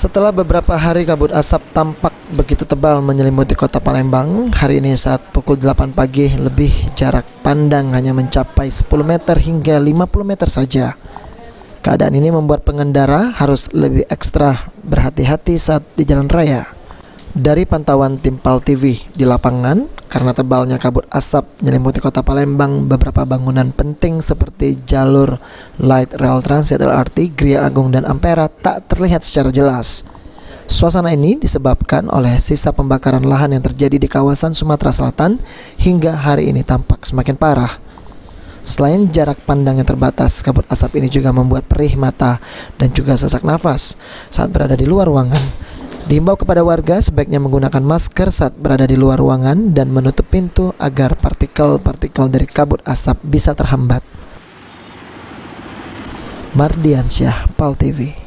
Setelah beberapa hari kabut asap tampak begitu tebal menyelimuti kota Palembang, hari ini saat pukul 8 pagi lebih jarak pandang hanya mencapai 10 meter hingga 50 meter saja. Keadaan ini membuat pengendara harus lebih ekstra berhati-hati saat di jalan raya. Dari pantauan tim PAL TV di lapangan, karena tebalnya kabut asap menyelimuti kota Palembang, beberapa bangunan penting seperti jalur light rail transit LRT, Gria Agung dan Ampera tak terlihat secara jelas. Suasana ini disebabkan oleh sisa pembakaran lahan yang terjadi di kawasan Sumatera Selatan hingga hari ini tampak semakin parah. Selain jarak pandang yang terbatas, kabut asap ini juga membuat perih mata dan juga sesak nafas saat berada di luar ruangan. Diimbau kepada warga sebaiknya menggunakan masker saat berada di luar ruangan dan menutup pintu agar partikel-partikel dari kabut asap bisa terhambat. Mardiansyah, PAL TV.